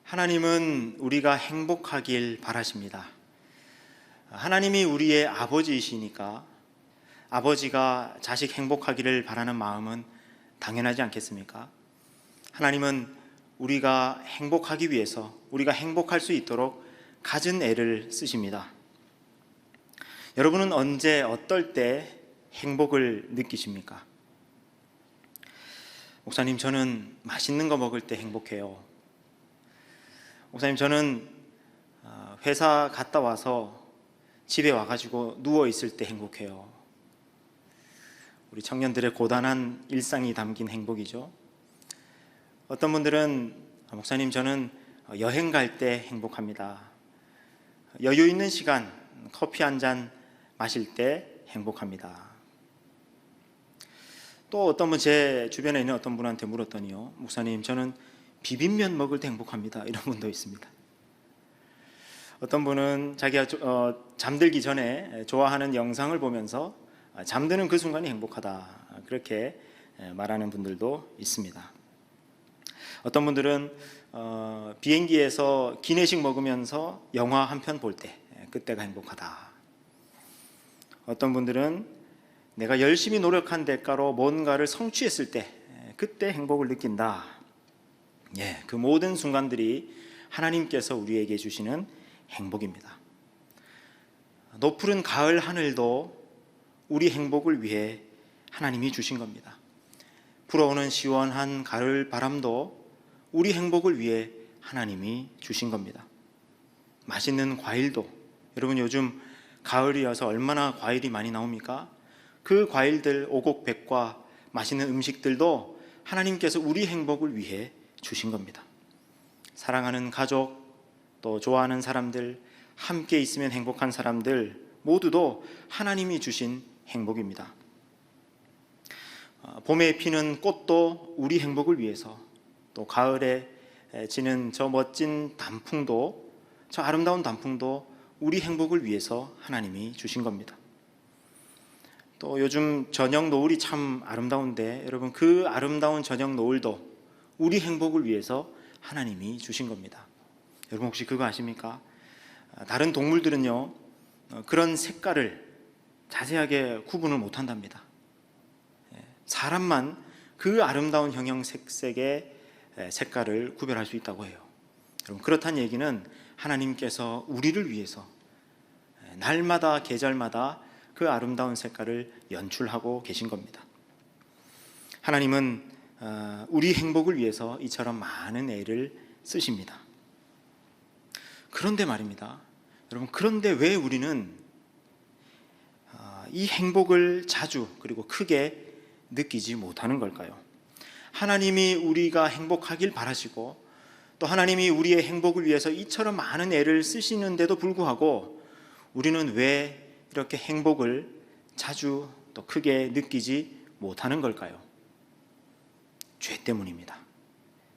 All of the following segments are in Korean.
하나님은 우리가 행복하길 바라십니다. 하나님이 우리의 아버지이시니까 아버지가 자식 행복하기를 바라는 마음은 당연하지 않겠습니까? 하나님은 우리가 행복하기 위해서, 우리가 행복할 수 있도록 갖은 애를 쓰십니다. 여러분은 언제 어떨 때 행복을 느끼십니까? 목사님, 저는 맛있는 거 먹을 때 행복해요. 목사님, 저는 회사 갔다 와서 집에 와가지고 누워있을 때 행복해요. 우리 청년들의 고단한 일상이 담긴 행복이죠. 어떤 분들은 목사님, 저는 여행 갈 때 행복합니다. 여유 있는 시간 커피 한 잔 마실 때 행복합니다. 또 어떤 분, 제 주변에 있는 어떤 분한테 물었더니요, 목사님, 저는 비빔면 먹을 때 행복합니다. 이런 분도 있습니다. 어떤 분은 자기가 잠들기 전에 좋아하는 영상을 보면서 잠드는 그 순간이 행복하다, 그렇게 말하는 분들도 있습니다. 어떤 분들은 비행기에서 기내식 먹으면서 영화 한 편 볼 때, 그때가 행복하다. 어떤 분들은 내가 열심히 노력한 대가로 뭔가를 성취했을 때, 그때 행복을 느낀다. 그 모든 순간들이 하나님께서 우리에게 주시는 행복입니다. 높푸른 가을 하늘도 우리 행복을 위해 하나님이 주신 겁니다. 불어오는 시원한 가을 바람도 우리 행복을 위해 하나님이 주신 겁니다. 맛있는 과일도, 여러분 요즘 가을이어서 얼마나 과일이 많이 나옵니까? 그 과일들, 오곡백과 맛있는 음식들도 하나님께서 우리 행복을 위해 주신 겁니다. 사랑하는 가족, 또 좋아하는 사람들, 함께 있으면 행복한 사람들 모두도 하나님이 주신 행복입니다. 봄에 피는 꽃도 우리 행복을 위해서, 또 가을에 지는 저 멋진 단풍도, 저 아름다운 단풍도 우리 행복을 위해서 하나님이 주신 겁니다. 또 요즘 저녁 노을이 참 아름다운데, 여러분 그 아름다운 저녁 노을도 우리 행복을 위해서 하나님이 주신 겁니다. 여러분 혹시 그거 아십니까? 다른 동물들은요, 그런 색깔을 자세하게 구분을 못한답니다. 사람만 그 아름다운 형형색색의 색깔을 구별할 수 있다고 해요. 여러분, 그렇다는 얘기는 하나님께서 우리를 위해서 날마다 계절마다 그 아름다운 색깔을 연출하고 계신 겁니다. 하나님은 우리 행복을 위해서 이처럼 많은 애를 쓰십니다. 그런데 말입니다, 여러분, 그런데 왜 우리는 이 행복을 자주 그리고 크게 느끼지 못하는 걸까요? 하나님이 우리가 행복하길 바라시고, 또 하나님이 우리의 행복을 위해서 이처럼 많은 애를 쓰시는데도 불구하고 우리는 왜 이렇게 행복을 자주 또 크게 느끼지 못하는 걸까요? 죄 때문입니다.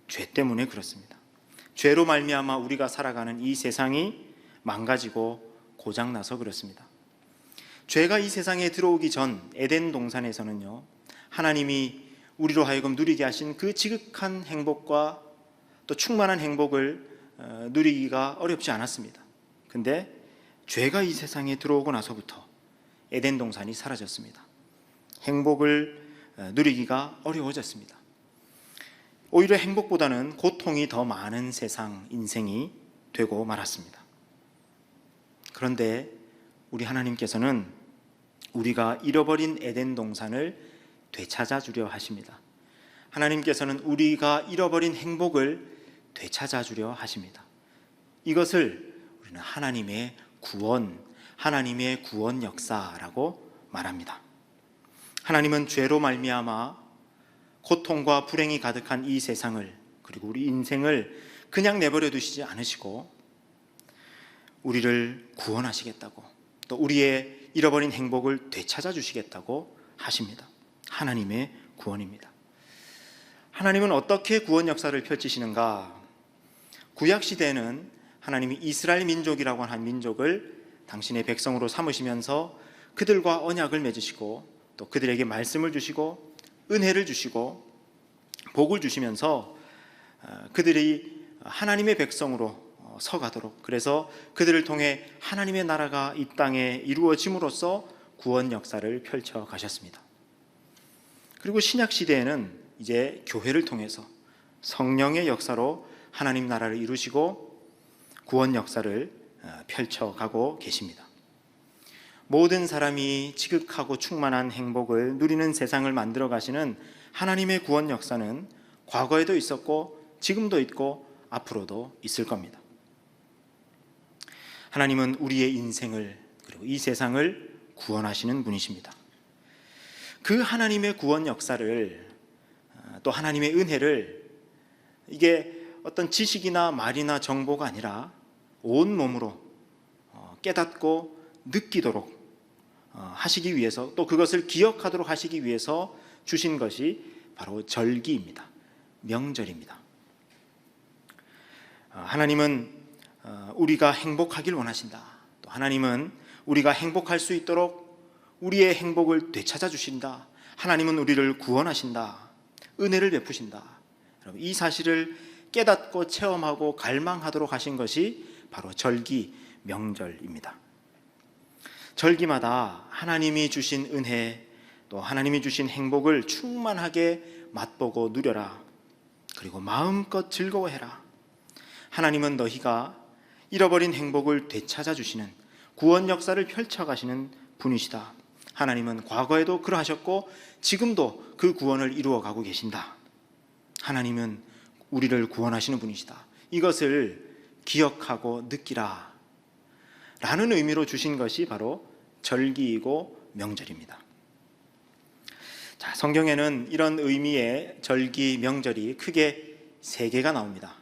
죄 때문에 그렇습니다. 죄로 말미암아 우리가 살아가는 이 세상이 망가지고 고장나서 그렇습니다. 죄가 이 세상에 들어오기 전 에덴 동산에서는요, 하나님이 우리로 하여금 누리게 하신 그 지극한 행복과 또 충만한 행복을 누리기가 어렵지 않았습니다. 근데 죄가 이 세상에 들어오고 나서부터 에덴 동산이 사라졌습니다. 행복을 누리기가 어려워졌습니다. 오히려 행복보다는 고통이 더 많은 세상, 인생이 되고 말았습니다. 그런데 우리 하나님께서는 우리가 잃어버린 에덴 동산을 되찾아 주려 하십니다. 하나님께서는 우리가 잃어버린 행복을 되찾아 주려 하십니다. 이것을 우리는 하나님의 구원, 하나님의 구원 역사라고 말합니다. 하나님은 죄로 말미암아 고통과 불행이 가득한 이 세상을, 그리고 우리 인생을 그냥 내버려 두시지 않으시고 우리를 구원하시겠다고, 또 우리의 잃어버린 행복을 되찾아 주시겠다고 하십니다. 하나님의 구원입니다. 하나님은 어떻게 구원 역사를 펼치시는가? 구약시대에는 하나님이 이스라엘 민족이라고 하는 민족을 당신의 백성으로 삼으시면서 그들과 언약을 맺으시고, 또 그들에게 말씀을 주시고 은혜를 주시고 복을 주시면서 그들이 하나님의 백성으로 서가도록, 그래서 그들을 통해 하나님의 나라가 이 땅에 이루어짐으로써 구원 역사를 펼쳐 가셨습니다. 그리고 신약 시대에는 이제 교회를 통해서 성령의 역사로 하나님 나라를 이루시고 구원 역사를 펼쳐가고 계십니다. 모든 사람이 지극하고 충만한 행복을 누리는 세상을 만들어 가시는 하나님의 구원 역사는 과거에도 있었고 지금도 있고 앞으로도 있을 겁니다. 하나님은 우리의 인생을 그리고 이 세상을 구원하시는 분이십니다. 그 하나님의 구원 역사를, 또 하나님의 은혜를, 이게 어떤 지식이나 말이나 정보가 아니라 온 몸으로 깨닫고 느끼도록 하시기 위해서, 또 그것을 기억하도록 하시기 위해서 주신 것이 바로 절기입니다. 명절입니다. 하나님은 우리가 행복하길 원하신다. 또 하나님은 우리가 행복할 수 있도록 우리의 행복을 되찾아 주신다. 하나님은 우리를 구원하신다. 은혜를 베푸신다. 여러분, 이 사실을 깨닫고 체험하고 갈망하도록 하신 것이 바로 절기, 명절입니다. 절기마다 하나님이 주신 은혜, 또 하나님이 주신 행복을 충만하게 맛보고 누려라. 그리고 마음껏 즐거워해라. 하나님은 너희가 잃어버린 행복을 되찾아 주시는 구원 역사를 펼쳐가시는 분이시다. 하나님은 과거에도 그러하셨고 지금도 그 구원을 이루어가고 계신다. 하나님은 우리를 구원하시는 분이시다. 이것을 기억하고 느끼라 라는 의미로 주신 것이 바로 절기이고 명절입니다. 자, 성경에는 이런 의미의 절기, 명절이 크게 3개가 나옵니다.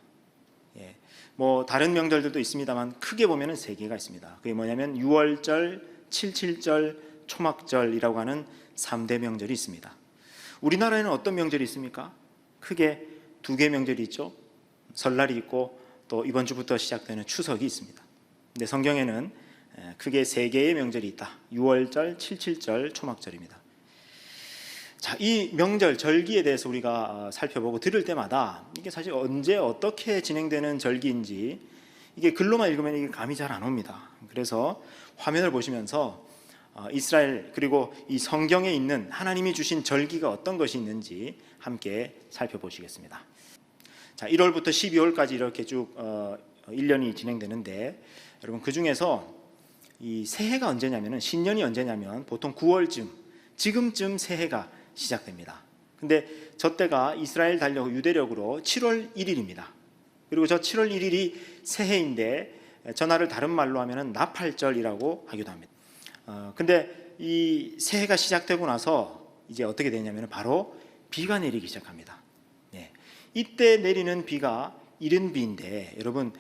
다른 명절들도 있습니다만 크게 보면은 3개가 있습니다. 그게 뭐냐면 유월절, 칠칠절, 초막절이라고 하는 3대 명절이 있습니다. 우리나라에는 어떤 명절이 있습니까? 크게 2개 명절이 있죠. 설날이 있고 또 이번 주부터 시작되는 추석이 있습니다. 근데 성경에는 크게 3개의 명절이 있다. 유월절, 칠칠절, 초막절입니다. 자, 이 명절, 절기에 대해서 우리가 살펴보고 들을 때마다 이게 사실 언제 어떻게 진행되는 절기인지 이게 글로만 읽으면 이게 감이 잘 안 옵니다. 그래서 화면을 보시면서 이스라엘 그리고 이 성경에 있는 하나님이 주신 절기가 어떤 것이 있는지 함께 살펴보시겠습니다. 자, 1월부터 12월까지 이렇게 쭉 1년이 진행되는데, 여러분 그 중에서 이 새해가 언제냐면은, 신년이 언제냐면 보통 9월쯤, 지금쯤 새해가 시작됩니다. 근데 저 때가 이스라엘 달력 유대력으로 7월 1일입니다. 그리고 저 7월 1일이 새해인데 전날을 다른 말로 하면은 나팔절이라고 하기도 합니다. 근데 이 새해가 시작되고 나서 이제 어떻게 되냐면 바로 비가 내리기 시작합니다. 이때 내리는 비가 이른 비인데, 여러분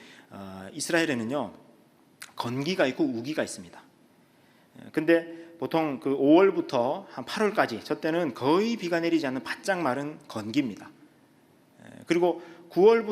이스라엘에는요 건기가 있고 우기가 있습니다. 근데 보통 그 5월부터 한 8월까지 저 때는 거의 비가 내리지 않는 바짝 마른 건기입니다. 그리고 9월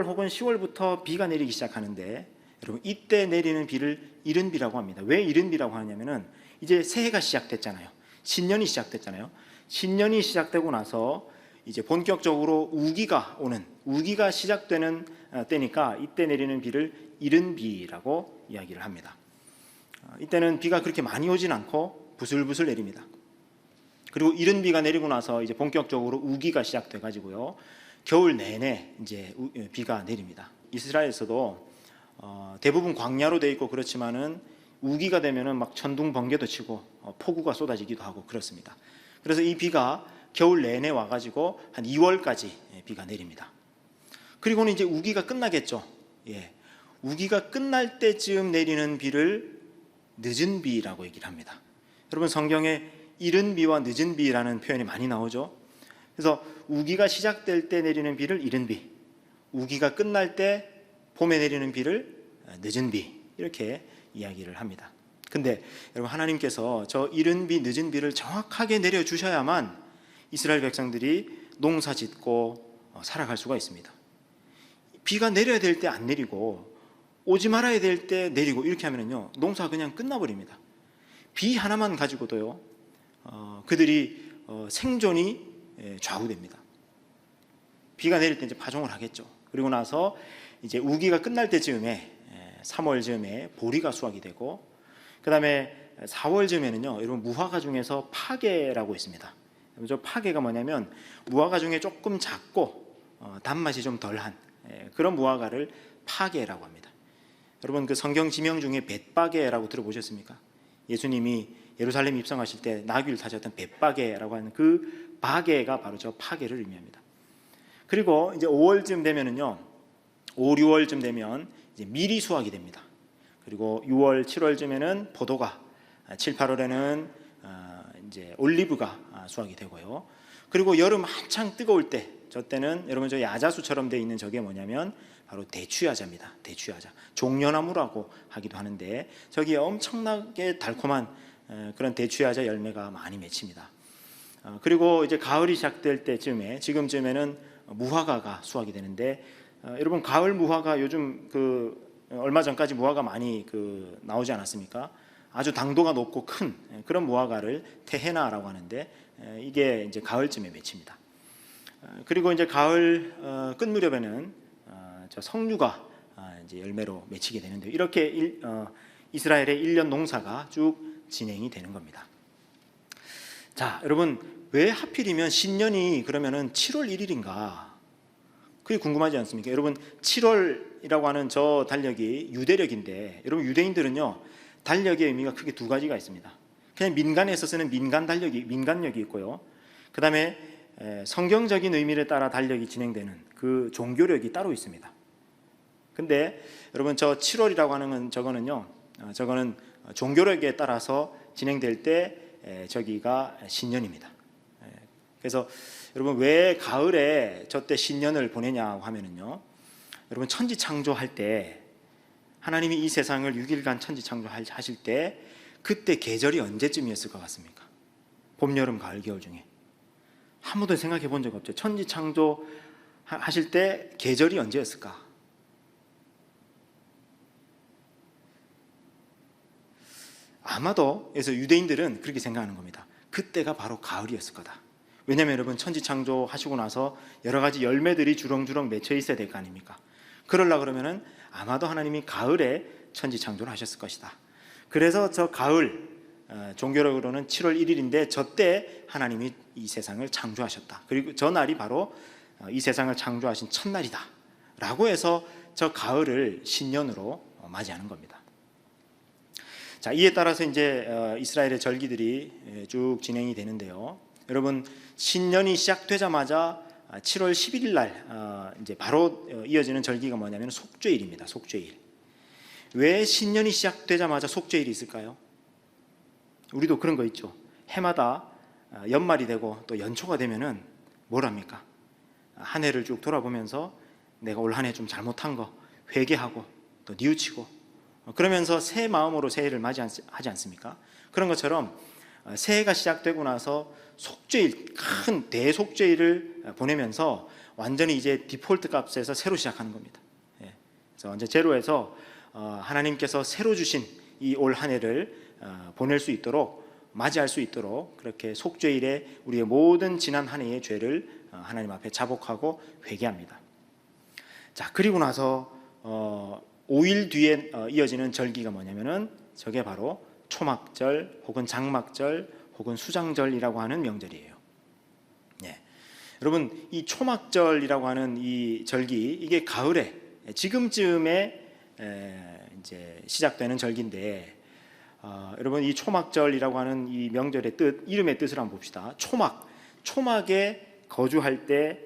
혹은 10월부터 비가 내리기 시작하는데, 여러분 이때 내리는 비를 이른 비라고 합니다. 왜 이른 비라고 하냐면은 이제 새해가 시작됐잖아요. 신년이 시작됐잖아요. 신년이 시작되고 나서 이제 본격적으로 우기가 시작되는 때니까 이때 내리는 비를 이른 비라고 이야기를 합니다. 이때는 비가 그렇게 많이 오진 않고 부슬부슬 내립니다. 그리고 이른 비가 내리고 나서 이제 본격적으로 우기가 시작돼 가지고요 겨울 내내 이제 비가 내립니다. 이스라엘에서도 대부분 광야로 돼 있고 그렇지만은 우기가 되면은 막 천둥 번개도 치고 폭우가 쏟아지기도 하고 그렇습니다. 그래서 이 비가 겨울 내내 와가지고 한 2월까지 비가 내립니다. 그리고는 이제 우기가 끝나겠죠. 우기가 끝날 때쯤 내리는 비를 늦은 비라고 얘기를 합니다. 여러분 성경에 이른 비와 늦은 비라는 표현이 많이 나오죠. 그래서 우기가 시작될 때 내리는 비를 이른 비, 우기가 끝날 때 봄에 내리는 비를 늦은 비, 이렇게 이야기를 합니다. 근데 여러분 하나님께서 저 이른 비, 늦은 비를 정확하게 내려주셔야만 이스라엘 백성들이 농사 짓고 살아갈 수가 있습니다. 비가 내려야 될 때 안 내리고 오지 말아야 될 때 내리고 이렇게 하면요 농사가 그냥 끝나버립니다. 비 하나만 가지고도요 생존이 좌우됩니다. 비가 내릴 때 이제 파종을 하겠죠. 그리고 나서 이제 우기가 끝날 때쯤에 3월쯤에 보리가 수확이 되고, 그 다음에 4월쯤에는요, 여러분 무화과 중에서 파게라고 있습니다. 저 파게가 뭐냐면 무화과 중에 조금 작고 단맛이 좀 덜한 그런 무화과를 파게라고 합니다. 여러분 그 성경 지명 중에 벳바게라고 들어보셨습니까? 예수님이 예루살렘 입성하실 때 나귀를 타셨던 벳바게라고 하는 그 바게가 바로 저 파게를 의미합니다. 그리고 이제 5월쯤 되면은요, 5, 6월쯤 되면 이제 밀이 수확이 됩니다. 그리고 6월, 7월쯤에는 포도가, 7, 8월에는 이제 올리브가 수확이 되고요. 그리고 여름 한창 뜨거울 때, 저 때는 여러분 저 야자수처럼 되어 있는 저게 뭐냐면 바로 대추야자입니다. 대추야자, 종려나무라고 하기도 하는데 저기 엄청나게 달콤한 그런 대추야자 열매가 많이 맺힙니다. 그리고 이제 가을이 시작될 때쯤에, 지금쯤에는 무화과가 수확이 되는데, 여러분 가을 무화과 요즘 얼마 전까지 무화과 많이 나오지 않았습니까? 아주 당도가 높고 큰 그런 무화과를 테헤나라고 하는데, 이게 이제 가을쯤에 맺힙니다. 그리고 이제 가을 끝 무렵에는 저 석류가 이제 열매로 맺히게 되는데, 이렇게 이스라엘의 1년 농사가 쭉 진행이 되는 겁니다. 자, 여러분 왜 하필이면 신년이 그러면은 7월 1일인가? 그게 궁금하지 않습니까? 여러분 7월이라고 하는 저 달력이 유대력인데, 여러분 유대인들은요 달력의 의미가 크게 두 가지가 있습니다. 그냥 민간에서 쓰는 민간력이 있고요. 그 다음에 성경적인 의미에 따라 달력이 진행되는 그 종교력이 따로 있습니다. 근데 여러분 저 7월이라고 하는 저거는 종교력에 따라서 진행될 때 저기가 신년입니다. 그래서 여러분 왜 가을에 저때 신년을 보내냐고 하면은요, 여러분 천지 창조할 때 하나님이 이 세상을 6일간 천지 창조하실 때 그때 계절이 언제쯤이었을 것 같습니까? 봄, 여름, 가을, 겨울 중에 아무도 생각해 본 적 없죠. 천지 창조하실 때 계절이 언제였을까? 아마도 그래서 유대인들은 그렇게 생각하는 겁니다. 그때가 바로 가을이었을 거다. 왜냐하면 여러분 천지 창조하시고 나서 여러 가지 열매들이 주렁주렁 맺혀 있어야 될 거 아닙니까? 그러려고 그러면은 아마도 하나님이 가을에 천지 창조를 하셨을 것이다. 그래서 저 가을, 종교력으로는 7월 1일인데 저 때 하나님이 이 세상을 창조하셨다. 그리고 저 날이 바로 이 세상을 창조하신 첫날이다 라고 해서 저 가을을 신년으로 맞이하는 겁니다. 자, 이에 따라서 이제 이스라엘의 절기들이 쭉 진행이 되는데요. 여러분 신년이 시작되자마자 7월 11일 날 이제 바로 이어지는 절기가 뭐냐면 속죄일입니다. 속죄일. 왜 신년이 시작되자마자 속죄일이 있을까요? 우리도 그런 거 있죠. 해마다 연말이 되고 또 연초가 되면은 뭘 합니까? 한 해를 쭉 돌아보면서 내가 올 한 해 좀 잘못한 거 회개하고 또 뉘우치고 그러면서 새 마음으로 새해를 맞이하지 않습니까? 그런 것처럼 새해가 시작되고 나서 속죄일, 큰 대속죄일을 보내면서 완전히 이제 디폴트 값에서 새로 시작하는 겁니다. 그래서 완전 제로에서 하나님께서 새로 주신 이 올 한 해를 보낼 수 있도록, 맞이할 수 있도록 그렇게 속죄일에 우리의 모든 지난 한 해의 죄를 하나님 앞에 자복하고 회개합니다. 자, 그리고 나서 5일 뒤에 이어지는 절기가 뭐냐면은 저게 바로 초막절 혹은 장막절 혹은 수장절이라고 하는 명절이에요. 여러분 이 초막절이라고 하는 이 절기, 이게 가을에 지금쯤에 이제 시작되는 절기인데, 여러분 이 초막절이라고 하는 이 명절의 뜻, 이름의 뜻을 한번 봅시다. 초막에 거주할 때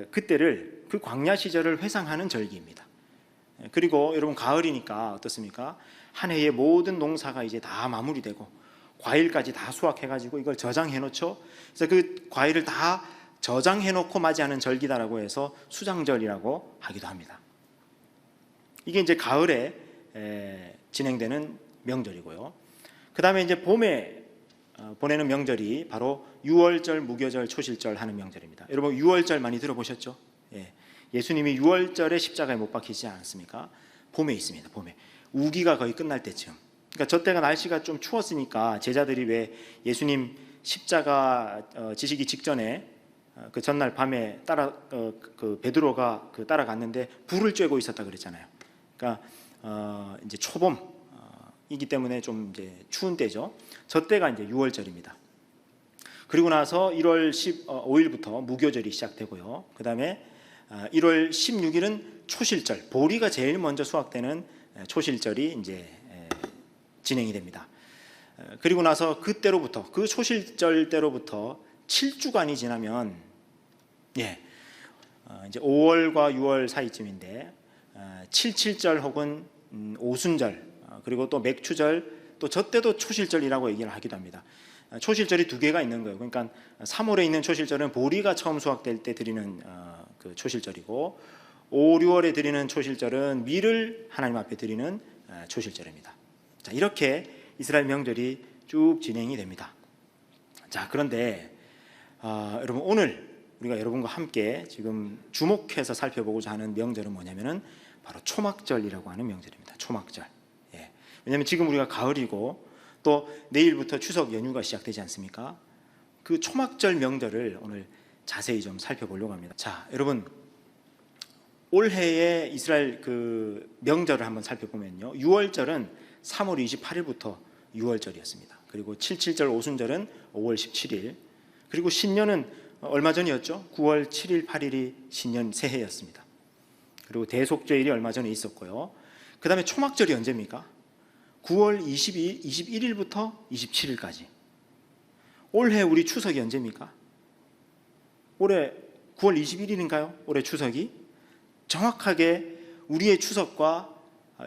그때를, 그 광야 시절을 회상하는 절기입니다. 그리고 여러분 가을이니까 어떻습니까? 한 해의 모든 농사가 이제 다 마무리되고 과일까지 다 수확해가지고 이걸 저장해 놓죠. 그래서 그 과일을 다 저장해 놓고 맞이하는 절기다라고 해서 수장절이라고 하기도 합니다. 이게 이제 가을에 진행되는 명절이고요. 그 다음에 이제 봄에 보내는 명절이 바로 유월절, 무교절, 초실절 하는 명절입니다. 여러분 유월절 많이 들어보셨죠? 예수님이 유월절에 십자가에 못 박히지 않았습니까? 봄에 있습니다. 봄에 우기가 거의 끝날 때쯤. 그러니까 저 때가 날씨가 좀 추웠으니까 제자들이 왜 예수님 십자가 지시기 직전에 그 전날 밤에 그 베드로가 따라갔는데 불을 쬐고 있었다 그랬잖아요. 그러니까 이제 초봄이기 때문에 좀 이제 추운 때죠. 저 때가 이제 6월절입니다. 그리고 나서 1월 15일부터 무교절이 시작되고요. 그 다음에 1월 16일은 초실절, 보리가 제일 먼저 수확되는 초실절이 이제 진행이 됩니다. 그리고 나서 그때로부터, 그 초실절 때로부터 7주간이 지나면 이제 5월과 6월 사이쯤인데 77절 혹은 오순절, 그리고 또 맥추절, 또 저 때도 초실절이라고 얘기를 하기도 합니다. 초실절이 두 개가 있는 거예요. 그러니까 3월에 있는 초실절은 보리가 처음 수확될 때 드리는 그 초실절이고, 5, 6월에 드리는 초실절은 밀을 하나님 앞에 드리는 초실절입니다. 자, 이렇게 이스라엘 명절이 쭉 진행이 됩니다. 자, 그런데 여러분, 오늘 우리가 여러분과 함께 지금 주목해서 살펴보고자 하는 명절은 뭐냐면은 바로 초막절이라고 하는 명절입니다. 초막절. 왜냐하면 지금 우리가 가을이고 또 내일부터 추석 연휴가 시작되지 않습니까? 그 초막절 명절을 오늘 자세히 좀 살펴보려고 합니다. 자, 여러분, 올해의 이스라엘 그 명절을 한번 살펴보면요, 6월절은 3월 28일부터 6월절이었습니다. 그리고 77절 오순절은 5월 17일, 그리고 신년은 얼마 전이었죠. 9월 7일 8일이 신년 새해였습니다. 그리고 대속죄일이 얼마 전에 있었고요. 그 다음에 초막절이 언제입니까? 9월 21일부터 27일까지. 올해 우리 추석이 언제입니까? 올해 9월 21일인가요? 올해 추석이? 정확하게 우리의 추석과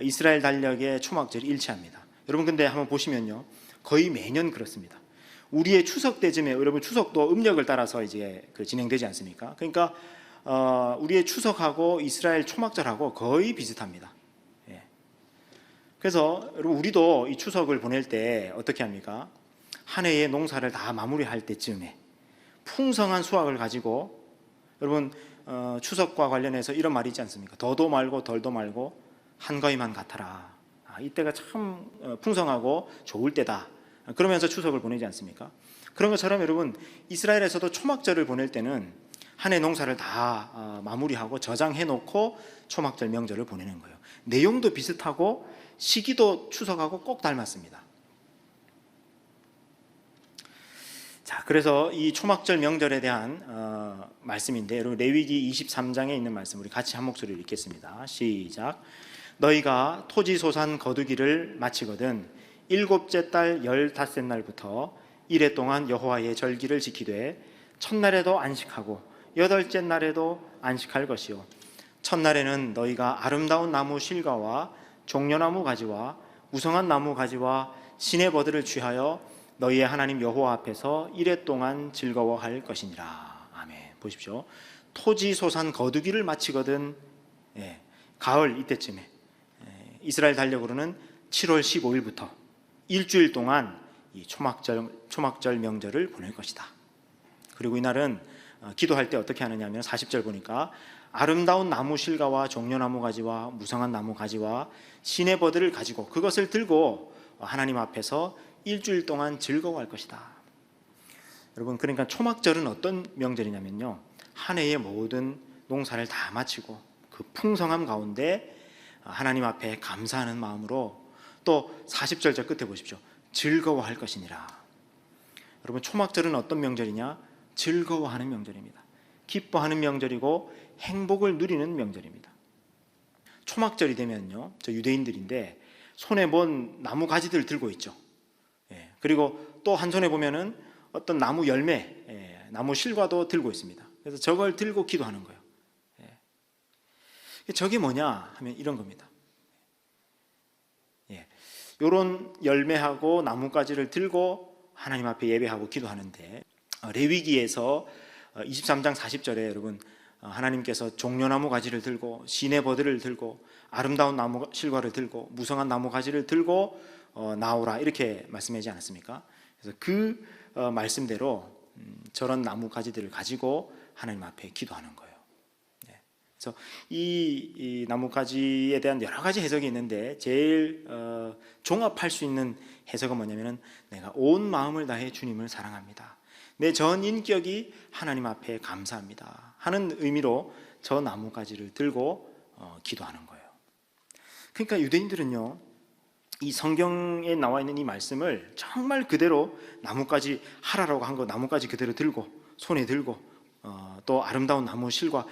이스라엘 달력의 초막절이 일치합니다. 여러분, 근데 한번 보시면요, 거의 매년 그렇습니다. 우리의 추석 때쯤에, 여러분, 추석도 음력을 따라서 이제 진행되지 않습니까? 그러니까 우리의 추석하고 이스라엘 초막절하고 거의 비슷합니다. 그래서 여러분, 우리도 이 추석을 보낼 때 어떻게 합니까? 한 해의 농사를 다 마무리할 때쯤에 풍성한 수확을 가지고, 여러분, 추석과 관련해서 이런 말이 있지 않습니까? 더도 말고 덜도 말고 한가위만 같아라. 이때가 참 풍성하고 좋을 때다. 그러면서 추석을 보내지 않습니까? 그런 것처럼 여러분, 이스라엘에서도 초막절을 보낼 때는 한 해 농사를 다 마무리하고 저장해 놓고 초막절 명절을 보내는 거예요. 내용도 비슷하고 시기도 추석하고 꼭 닮았습니다. 자, 그래서 이 초막절 명절에 대한 말씀인데, 여러분, 레위기 23장에 있는 말씀 우리 같이 한 목소리로 읽겠습니다. 시작. 너희가 토지 소산 거두기를 마치거든 7째 달 15날부터 이래 동안 여호와의 절기를 지키되 첫날에도 안식하고 8째 날에도 안식할 것이요, 첫날에는 너희가 아름다운 나무 실과와 종려나무 가지와 무성한 나무 가지와 시내버들을 취하여 너희의 하나님 여호와 앞에서 이래 동안 즐거워할 것이니라. 아멘. 보십시오. 토지 소산 거두기를 마치거든 가을 이때쯤에, 이스라엘 달력으로는 7월 15일부터 일주일 동안 이 초막절 명절을 보낼 것이다. 그리고 이날은 기도할 때 어떻게 하느냐면 40절 보니까 아름다운 나무 실과와 종려나무 가지와 무성한 나무 가지와 시내버들을 가지고 그것을 들고 하나님 앞에서 일주일 동안 즐거워할 것이다. 여러분, 그러니까 초막절은 어떤 명절이냐면요, 한 해의 모든 농사를 다 마치고 그 풍성함 가운데 하나님 앞에 감사하는 마음으로, 또 40절 저 끝에 보십시오. 즐거워할 것이니라. 여러분, 초막절은 어떤 명절이냐? 즐거워하는 명절입니다. 기뻐하는 명절이고 행복을 누리는 명절입니다. 초막절이 되면요, 저 유대인들인데 손에 뭔 나무 가지들을 들고 있죠. 그리고 또 한 손에 보면은 어떤 나무 열매, 나무 실과도 들고 있습니다. 그래서 저걸 들고 기도하는 거예요. 저게 뭐냐 하면 이런 겁니다. 이런 열매하고 나뭇가지를 들고 하나님 앞에 예배하고 기도하는데, 레위기에서 23장 40절에 여러분, 하나님께서 종려나무 가지를 들고 시내버들을 들고 아름다운 나무 실과를 들고 무성한 나무 가지를 들고 나오라, 이렇게 말씀하지 않았습니까? 그래서 그 말씀대로 저런 나무 가지들을 가지고 하나님 앞에 기도하는 거예요. 그래서 이 나뭇가지에 대한 여러 가지 해석이 있는데 제일 종합할 수 있는 해석은 뭐냐면은, 내가 온 마음을 다해 주님을 사랑합니다. 내 전 인격이 하나님 앞에 감사합니다 하는 의미로 저 나뭇가지를 들고 기도하는 거예요. 그러니까 유대인들은요, 이 성경에 나와 있는 이 말씀을 정말 그대로 나뭇가지 하라라고 한 거 나뭇가지 그대로 들고 손에 들고 또 아름다운 나무 실과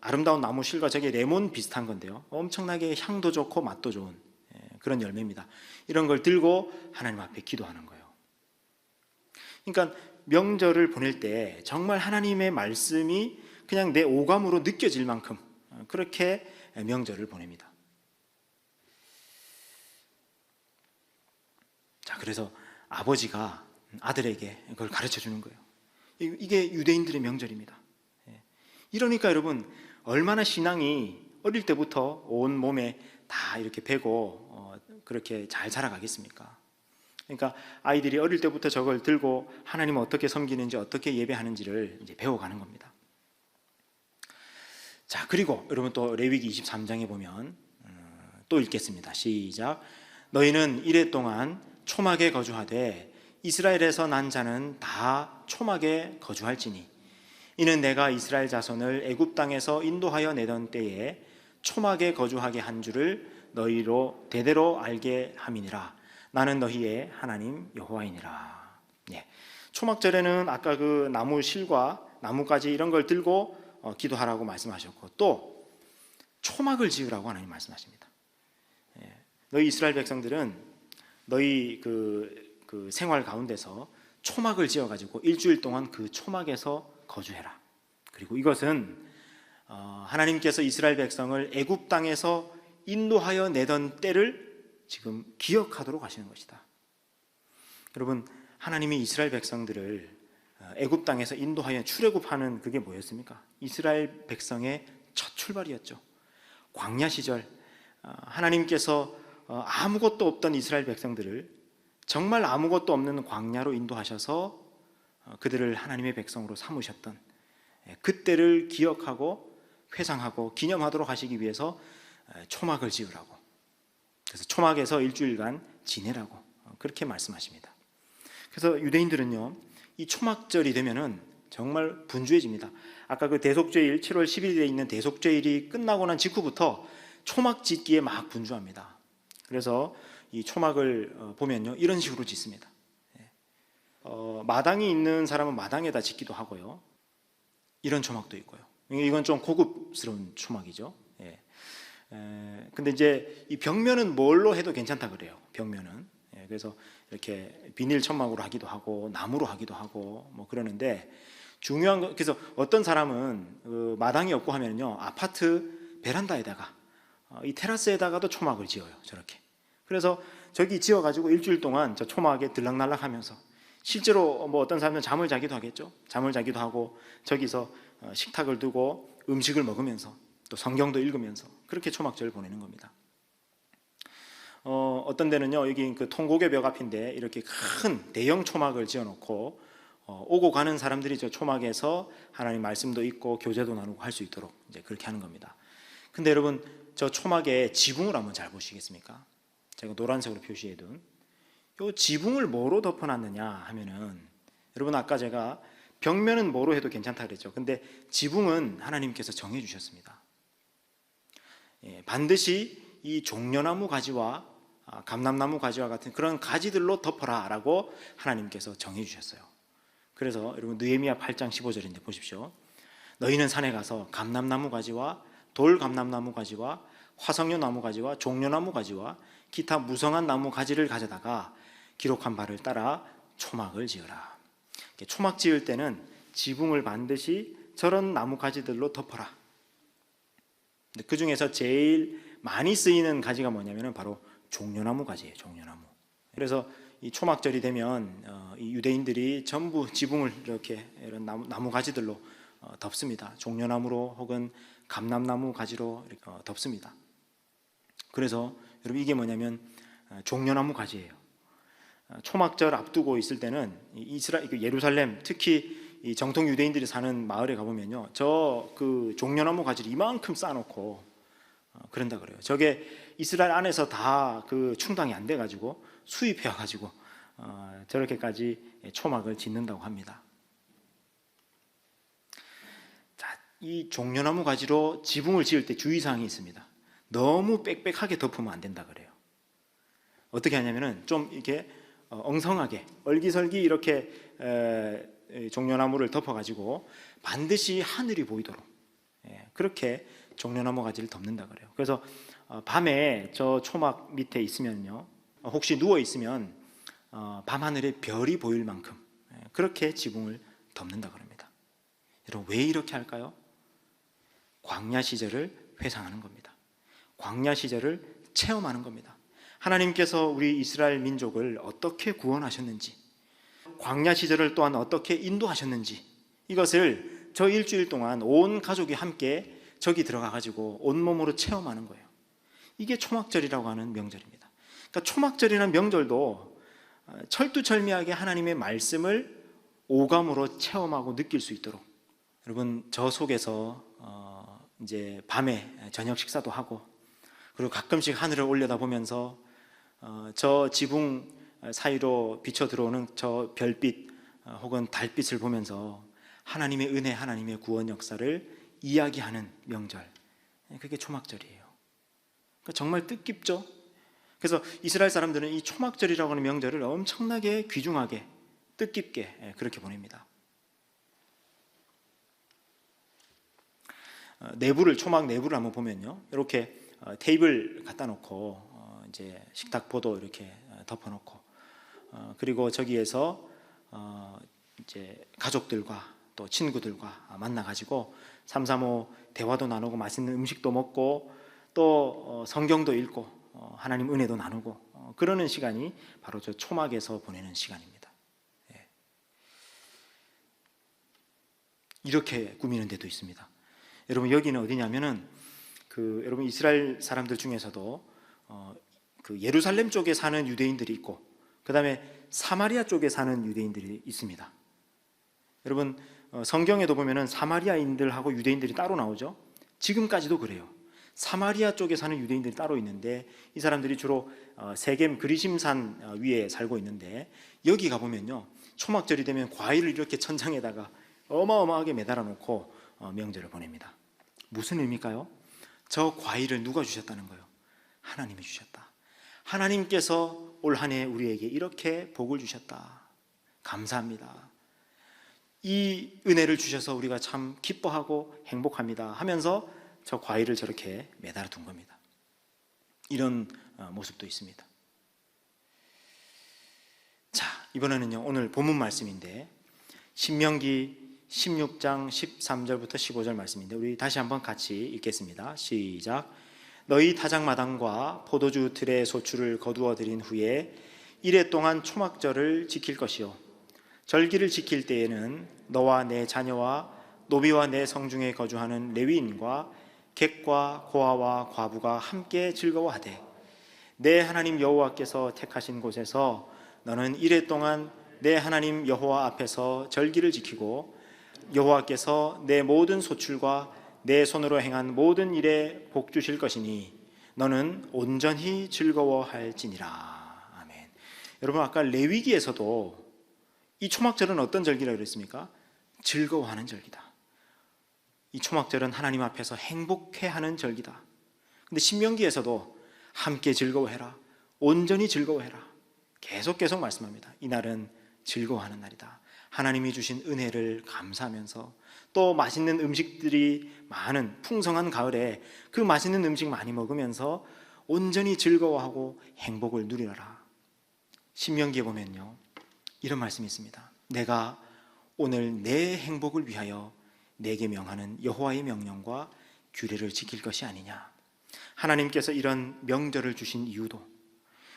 아름다운 나무 실과 저게 레몬 비슷한 건데요, 엄청나게 향도 좋고 맛도 좋은 그런 열매입니다. 이런 걸 들고 하나님 앞에 기도하는 거예요. 그러니까 명절을 보낼 때 정말 하나님의 말씀이 그냥 내 오감으로 느껴질 만큼 그렇게 명절을 보냅니다. 자, 그래서 아버지가 아들에게 그걸 가르쳐 주는 거예요. 이게 유대인들의 명절입니다. 이러니까 여러분, 얼마나 신앙이 어릴 때부터 온 몸에 다 이렇게 배고 그렇게 잘 자라가겠습니까? 그러니까 아이들이 어릴 때부터 저걸 들고 하나님을 어떻게 섬기는지 어떻게 예배하는지를 이제 배워가는 겁니다. 자, 그리고 여러분 또 레위기 23장에 보면 또 읽겠습니다. 시작. 너희는 이레 동안 초막에 거주하되 이스라엘에서 난 자는 다 초막에 거주할지니 이는 내가 이스라엘 자손을 애굽 땅에서 인도하여 내던 때에 초막에 거주하게 한 줄을 너희로 대대로 알게 함이니라. 나는 너희의 하나님 여호와이니라. 초막절에는 아까 그 나무 실과 나뭇가지 이런 걸 들고 기도하라고 말씀하셨고, 또 초막을 지으라고 하나님 말씀하십니다. 너희 이스라엘 백성들은 너희 그 생활 가운데서 초막을 지어가지고 일주일 동안 그 초막에서 거주해라. 그리고 이것은 하나님께서 이스라엘 백성을 애굽 땅에서 인도하여 내던 때를 지금 기억하도록 하시는 것이다. 여러분, 하나님이 이스라엘 백성들을 애굽 땅에서 인도하여 출애굽하는 그게 뭐였습니까? 이스라엘 백성의 첫 출발이었죠. 광야 시절 하나님께서 아무것도 없던 이스라엘 백성들을 정말 아무것도 없는 광야로 인도하셔서 그들을 하나님의 백성으로 삼으셨던 그때를 기억하고 회상하고 기념하도록 하시기 위해서 초막을 지으라고, 그래서 초막에서 일주일간 지내라고 그렇게 말씀하십니다. 그래서 유대인들은요, 이 초막절이 되면은 정말 분주해집니다. 아까 그 대속죄일 7월 10일에 있는 대속죄일이 끝나고 난 직후부터 초막 짓기에 막 분주합니다. 그래서 이 초막을 보면요, 이런 식으로 짓습니다. 마당이 있는 사람은 마당에다 짓기도 하고요, 이런 초막도 있고요. 이건 좀 고급스러운 초막이죠. 근데 이제 이 벽면은 뭘로 해도 괜찮다 그래요. 벽면은. 그래서 이렇게 비닐 천막으로 하기도 하고 나무로 하기도 하고 뭐 그러는데, 중요한 거, 그래서 어떤 사람은 마당이 없고 하면요, 아파트 베란다에다가 이 테라스에다가도 초막을 지어요. 저렇게. 그래서 저기 지어가지고 일주일 동안 저 초막에 들락날락하면서, 실제로 뭐 어떤 사람은 잠을 자기도 하겠죠. 잠을 자기도 하고 저기서 식탁을 두고 음식을 먹으면서 또 성경도 읽으면서 그렇게 초막절을 보내는 겁니다. 어떤 데는요, 여기 그 통곡의 벽 앞인데 이렇게 큰 대형 초막을 지어놓고 오고 가는 사람들이 저 초막에서 하나님 말씀도 읽고 교제도 나누고 할 수 있도록 이제 그렇게 하는 겁니다. 근데 여러분, 저 초막의 지붕을 한번 잘 보시겠습니까? 제가 노란색으로 표시해둔 이 지붕을 뭐로 덮어놨느냐 하면은, 여러분 아까 제가 벽면은 뭐로 해도 괜찮다 그랬죠. 근데 지붕은 하나님께서 정해 주셨습니다. 반드시 이 종려나무 가지와 감람나무 가지와 같은 그런 가지들로 덮어라 라고 하나님께서 정해 주셨어요. 그래서 여러분 느헤미야 8장 15절인데 보십시오. 너희는 산에 가서 감람나무 가지와 돌감람나무 가지와 화석류 나무 가지와 종려나무 가지와 기타 무성한 나무 가지를 가져다가 기록한 바를 따라 초막을 지으라. 초막 지을 때는 지붕을 반드시 저런 나무 가지들로 덮어라. 그 중에서 제일 많이 쓰이는 가지가 뭐냐면 바로 종려나무 가지예요. 종려나무. 그래서 이 초막절이 되면 이 유대인들이 전부 지붕을 이렇게 이런 나무 가지들로 덮습니다. 종려나무로 혹은 감람나무 가지로 이렇게 덮습니다. 그래서 여러분 이게 뭐냐면 종려나무 가지예요. 초막절 앞두고 있을 때는 예루살렘, 특히 이 정통 유대인들이 사는 마을에 가보면요, 저 그 종려나무 가지를 이만큼 쌓아놓고 그런다 그래요. 저게 이스라엘 안에서 다 그 충당이 안 돼가지고 수입해가지고 저렇게까지 초막을 짓는다고 합니다. 자, 이 종려나무 가지로 지붕을 지을 때 주의사항이 있습니다. 너무 빽빽하게 덮으면 안 된다 그래요. 어떻게 하냐면은 좀 이렇게 엉성하게 얼기설기 이렇게 종려나무를 덮어가지고 반드시 하늘이 보이도록 그렇게 종려나무 가지를 덮는다 그래요. 그래서 밤에 저 초막 밑에 있으면요, 혹시 누워 있으면 밤하늘에 별이 보일 만큼 그렇게 지붕을 덮는다 그럽니다. 여러분, 왜 이렇게 할까요? 광야 시절을 회상하는 겁니다. 광야 시절을 체험하는 겁니다. 하나님께서 우리 이스라엘 민족을 어떻게 구원하셨는지, 광야 시절을 또한 어떻게 인도하셨는지, 이것을 저 일주일 동안 온 가족이 함께 저기 들어가 가지고 온몸으로 체험하는 거예요. 이게 초막절이라고 하는 명절입니다. 그러니까 초막절이라는 명절도 철두철미하게 하나님의 말씀을 오감으로 체험하고 느낄 수 있도록, 여러분, 저 속에서 이제 밤에 저녁 식사도 하고, 그리고 가끔씩 하늘을 올려다보면서 저 지붕 사이로 비쳐 들어오는 저 별빛 혹은 달빛을 보면서 하나님의 은혜, 하나님의 구원 역사를 이야기하는 명절, 그게 초막절이에요. 그러니까 정말 뜻깊죠. 그래서 이스라엘 사람들은 이 초막절이라고 하는 명절을 엄청나게 귀중하게 뜻깊게 그렇게 보냅니다. 내부를, 초막 내부를 한번 보면요, 이렇게 테이블 갖다 놓고 이제 식탁 보도 이렇게 덮어 놓고, 그리고 저기에서 이제 가족들과 또 친구들과 만나 가지고 삼삼오오 대화도 나누고 맛있는 음식도 먹고 또 성경도 읽고 하나님 은혜도 나누고 그러는 시간이 바로 저 초막에서 보내는 시간입니다. 이렇게 꾸미는 데도 있습니다. 여러분, 여기는 어디냐면은 여러분, 이스라엘 사람들 중에서도 그 예루살렘 쪽에 사는 유대인들이 있고, 그 다음에 사마리아 쪽에 사는 유대인들이 있습니다. 여러분, 성경에도 보면은 사마리아인들하고 유대인들이 따로 나오죠. 지금까지도 그래요. 사마리아 쪽에 사는 유대인들이 따로 있는데, 이 사람들이 주로 세겜 그리심산 위에 살고 있는데, 여기 가보면요, 초막절이 되면 과일을 이렇게 천장에다가 어마어마하게 매달아 놓고 명절을 보냅니다. 무슨 의미일까요? 저 과일을 누가 주셨다는 거예요? 하나님이 주셨다. 하나님께서 올 한 해 우리에게 이렇게 복을 주셨다. 감사합니다. 이 은혜를 주셔서 우리가 참 기뻐하고 행복합니다 하면서 저 과일을 저렇게 매달아 둔 겁니다. 이런 모습도 있습니다. 자, 이번에는요, 오늘 본문 말씀인데 신명기 16장 13절부터 15절 말씀인데, 우리 다시 한번 같이 읽겠습니다. 시작. 너희 타작마당과 포도주 들의 소출을 거두어 들인 후에 이레 동안 초막절을 지킬 것이요, 절기를 지킬 때에는 너와 내 자녀와 노비와 내 성중에 거주하는 레위인과 객과 고아와 과부가 함께 즐거워하되, 내 하나님 여호와께서 택하신 곳에서 너는 이레 동안 내 하나님 여호와 앞에서 절기를 지키고, 여호와께서 내 모든 소출과 내 손으로 행한 모든 일에 복 주실 것이니 너는 온전히 즐거워할지니라. 아멘. 여러분, 아까 레위기에서도 이 초막절은 어떤 절기라고 그랬습니까? 즐거워하는 절기다. 이 초막절은 하나님 앞에서 행복해하는 절기다. 근데 신명기에서도 함께 즐거워해라, 온전히 즐거워해라, 계속 말씀합니다. 이날은 즐거워하는 날이다. 하나님이 주신 은혜를 감사하면서, 또 맛있는 음식들이 많은 풍성한 가을에 그 맛있는 음식 많이 먹으면서 온전히 즐거워하고 행복을 누리라. 신명기에 보면요, 이런 말씀이 있습니다. 내가 오늘 내 행복을 위하여 내게 명하는 여호와의 명령과 규례를 지킬 것이 아니냐. 하나님께서 이런 명절을 주신 이유도,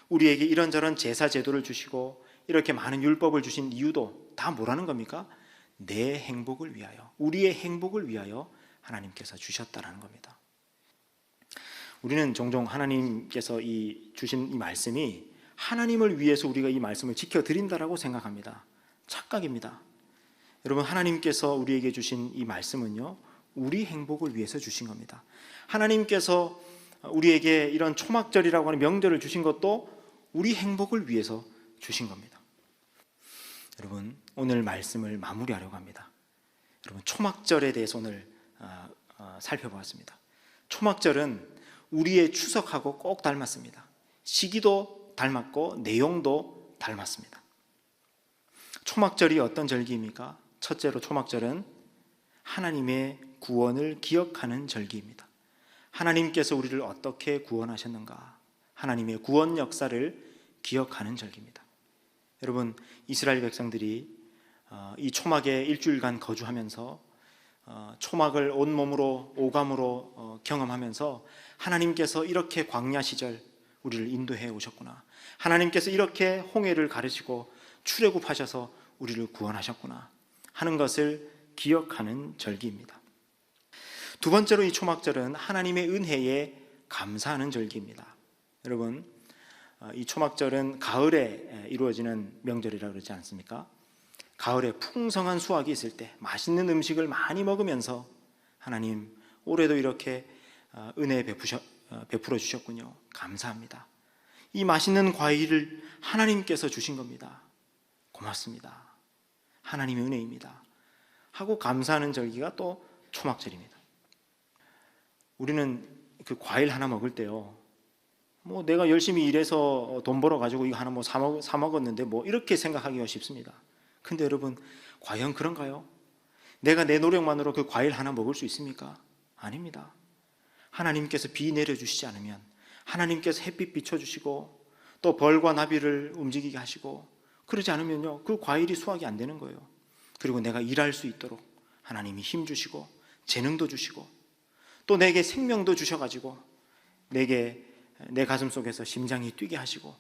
우리에게 이런저런 제사 제도를 주시고 이렇게 많은 율법을 주신 이유도 다 뭐라는 겁니까? 내 행복을 위하여, 우리의 행복을 위하여 하나님께서 주셨다라는 겁니다. 우리는 종종 하나님께서 주신 이 말씀이 하나님을 위해서 우리가 이 말씀을 지켜드린다라고 생각합니다. 착각입니다. 여러분, 하나님께서 우리에게 주신 이 말씀은요, 우리 행복을 위해서 주신 겁니다. 하나님께서 우리에게 이런 초막절이라고 하는 명절을 주신 것도 우리 행복을 위해서 주신 겁니다. 여러분, 오늘 말씀을 마무리하려고 합니다. 여러분, 초막절에 대해서 오늘 살펴보았습니다. 초막절은 우리의 추석하고 꼭 닮았습니다. 시기도 닮았고 내용도 닮았습니다. 초막절이 어떤 절기입니까? 첫째로 초막절은 하나님의 구원을 기억하는 절기입니다. 하나님께서 우리를 어떻게 구원하셨는가, 하나님의 구원 역사를 기억하는 절기입니다. 여러분, 이스라엘 백성들이 이 초막에 일주일간 거주하면서 초막을 온몸으로 오감으로 경험하면서 하나님께서 이렇게 광야 시절 우리를 인도해 오셨구나, 하나님께서 이렇게 홍해를 가르시고 출애굽하셔서 우리를 구원하셨구나 하는 것을 기억하는 절기입니다. 두 번째로 이 초막절은 하나님의 은혜에 감사하는 절기입니다. 여러분, 이 초막절은 가을에 이루어지는 명절이라고 그러지 않습니까? 가을에 풍성한 수확이 있을 때 맛있는 음식을 많이 먹으면서 하나님, 올해도 이렇게 은혜 베풀어 주셨군요, 감사합니다. 이 맛있는 과일을 하나님께서 주신 겁니다, 고맙습니다, 하나님의 은혜입니다 하고 감사하는 절기가 또 초막절입니다. 우리는 그 과일 하나 먹을 때요, 뭐 내가 열심히 일해서 돈 벌어 가지고 이거 하나 뭐 사 먹었는데 뭐 이렇게 생각하기가 쉽습니다. 근데 여러분, 과연 그런가요? 내가 내 노력만으로 그 과일 하나 먹을 수 있습니까? 아닙니다. 하나님께서 비 내려주시지 않으면, 하나님께서 햇빛 비춰주시고 또 벌과 나비를 움직이게 하시고 그러지 않으면요, 그 과일이 수확이 안 되는 거예요. 그리고 내가 일할 수 있도록 하나님이 힘 주시고 재능도 주시고 또 내게 생명도 주셔가지고 내게 내 가슴 속에서 심장이 뛰게 하시고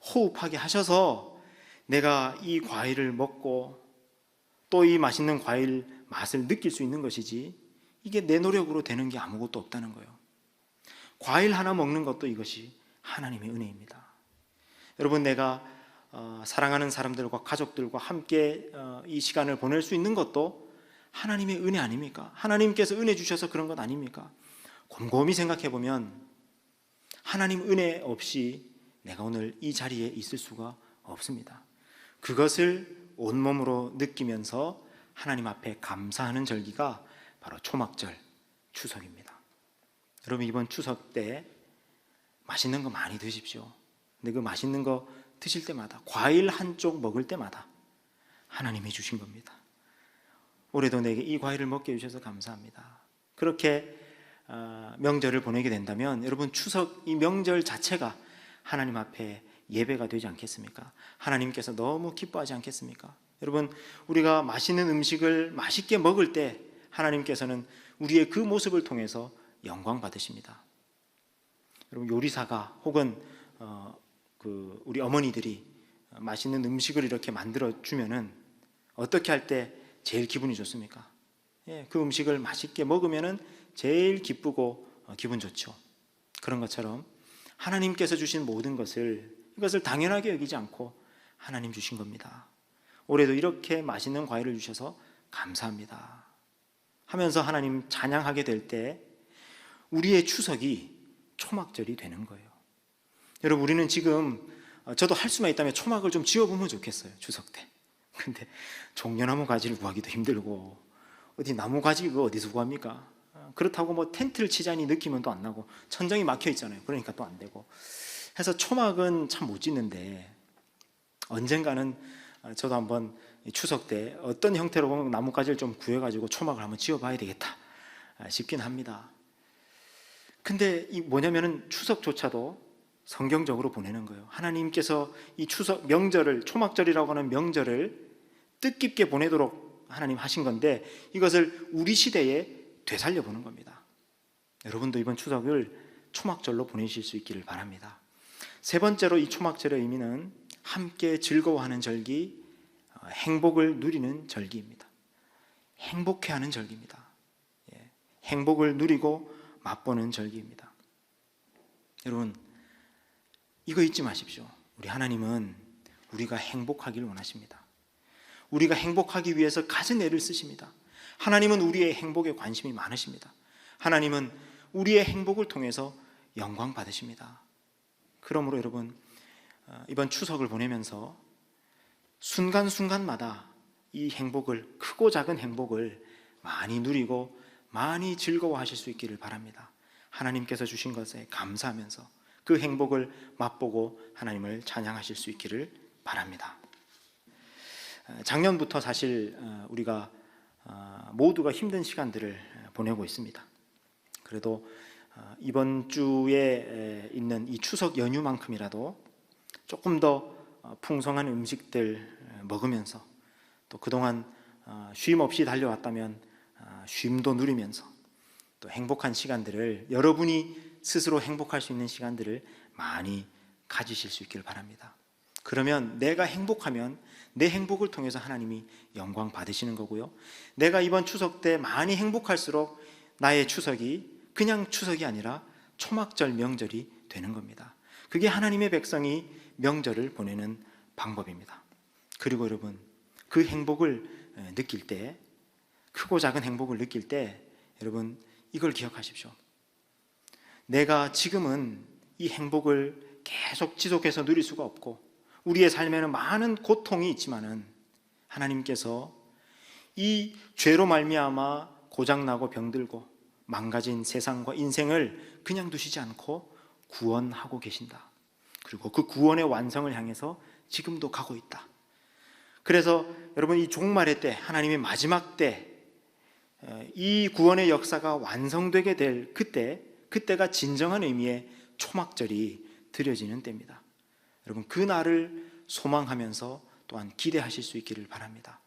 호흡하게 하셔서 내가 이 과일을 먹고 또 이 맛있는 과일 맛을 느낄 수 있는 것이지, 이게 내 노력으로 되는 게 아무것도 없다는 거예요. 과일 하나 먹는 것도 이것이 하나님의 은혜입니다. 여러분, 내가 사랑하는 사람들과 가족들과 함께 이 시간을 보낼 수 있는 것도 하나님의 은혜 아닙니까? 하나님께서 은혜 주셔서 그런 것 아닙니까? 곰곰이 생각해 보면 하나님 은혜 없이 내가 오늘 이 자리에 있을 수가 없습니다. 그것을 온몸으로 느끼면서 하나님 앞에 감사하는 절기가 바로 초막절, 추석입니다. 여러분, 이번 추석 때 맛있는 거 많이 드십시오. 근데 그 맛있는 거 드실 때마다, 과일 한쪽 먹을 때마다 하나님이 주신 겁니다. 올해도 내게 이 과일을 먹게 해주셔서 감사합니다. 그렇게 명절을 보내게 된다면 여러분, 추석 이 명절 자체가 하나님 앞에 예배가 되지 않겠습니까? 하나님께서 너무 기뻐하지 않겠습니까? 여러분, 우리가 맛있는 음식을 맛있게 먹을 때 하나님께서는 우리의 그 모습을 통해서 영광 받으십니다. 여러분, 요리사가 혹은 우리 어머니들이 맛있는 음식을 이렇게 만들어 주면은 어떻게 할 때 제일 기분이 좋습니까? 그 음식을 맛있게 먹으면은 제일 기쁘고 기분 좋죠. 그런 것처럼 하나님께서 주신 모든 이것을 당연하게 여기지 않고 하나님 주신 겁니다. 올해도 이렇게 맛있는 과일을 주셔서 감사합니다 하면서 하나님 찬양하게 될 때 우리의 추석이 초막절이 되는 거예요. 여러분, 우리는 지금 저도 할 수만 있다면 초막을 좀 지어보면 좋겠어요, 추석 때. 근데 종려나무 가지를 구하기도 힘들고 어디 나무 가지 그거 어디서 구합니까? 그렇다고 뭐 텐트를 치자니 느낌은 또 안 나고 천정이 막혀 있잖아요. 그러니까 또 안 되고 해서 초막은 참 못 짓는데, 언젠가는 저도 한번 추석 때 어떤 형태로 나뭇가지를 좀 구해가지고 초막을 한번 지어봐야 되겠다 싶긴 합니다. 근데 이 뭐냐면은 추석조차도 성경적으로 보내는 거예요. 하나님께서 이 추석 명절을, 초막절이라고 하는 명절을 뜻깊게 보내도록 하나님 하신 건데, 이것을 우리 시대에 되살려 보는 겁니다. 여러분도 이번 추석을 초막절로 보내실 수 있기를 바랍니다. 세 번째로 이 초막절의 의미는 함께 즐거워하는 절기, 행복을 누리는 절기입니다. 행복해하는 절기입니다. 행복을 누리고 맛보는 절기입니다. 여러분, 이거 잊지 마십시오. 우리 하나님은 우리가 행복하기를 원하십니다. 우리가 행복하기 위해서 갖은 애를 쓰십니다. 하나님은 우리의 행복에 관심이 많으십니다. 하나님은 우리의 행복을 통해서 영광 받으십니다. 그러므로 여러분, 이번 추석을 보내면서 순간순간마다 이 행복을, 크고 작은 행복을 많이 누리고 많이 즐거워하실 수 있기를 바랍니다. 하나님께서 주신 것에 감사하면서 그 행복을 맛보고 하나님을 찬양하실 수 있기를 바랍니다. 작년부터 사실 우리가 모두가 힘든 시간들을 보내고 있습니다. 그래도 이번 주에 있는 이 추석 연휴만큼이라도 조금 더 풍성한 음식들 먹으면서, 또 그동안 쉼 없이 달려왔다면 쉼도 누리면서, 또 행복한 시간들을, 여러분이 스스로 행복할 수 있는 시간들을 많이 가지실 수 있기를 바랍니다. 그러면 내가 행복하면 내 행복을 통해서 하나님이 영광 받으시는 거고요, 내가 이번 추석 때 많이 행복할수록 나의 추석이 그냥 추석이 아니라 초막절 명절이 되는 겁니다. 그게 하나님의 백성이 명절을 보내는 방법입니다. 그리고 여러분, 그 행복을 느낄 때, 크고 작은 행복을 느낄 때 여러분 이걸 기억하십시오. 내가 지금은 이 행복을 계속 지속해서 누릴 수가 없고 우리의 삶에는 많은 고통이 있지만은 하나님께서 이 죄로 말미암아 고장나고 병들고 망가진 세상과 인생을 그냥 두시지 않고 구원하고 계신다. 그리고 그 구원의 완성을 향해서 지금도 가고 있다. 그래서 여러분, 이 종말의 때, 하나님의 마지막 때, 이 구원의 역사가 완성되게 될 그때가 진정한 의미의 초막절이 드려지는 때입니다. 여러분, 그 날을 소망하면서 또한 기대하실 수 있기를 바랍니다.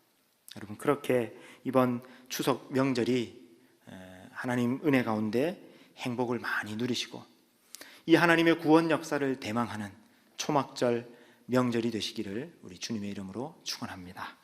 여러분, 그렇게 이번 추석 명절이 하나님 은혜 가운데 행복을 많이 누리시고 이 하나님의 구원 역사를 대망하는 초막절 명절이 되시기를 우리 주님의 이름으로 축원합니다.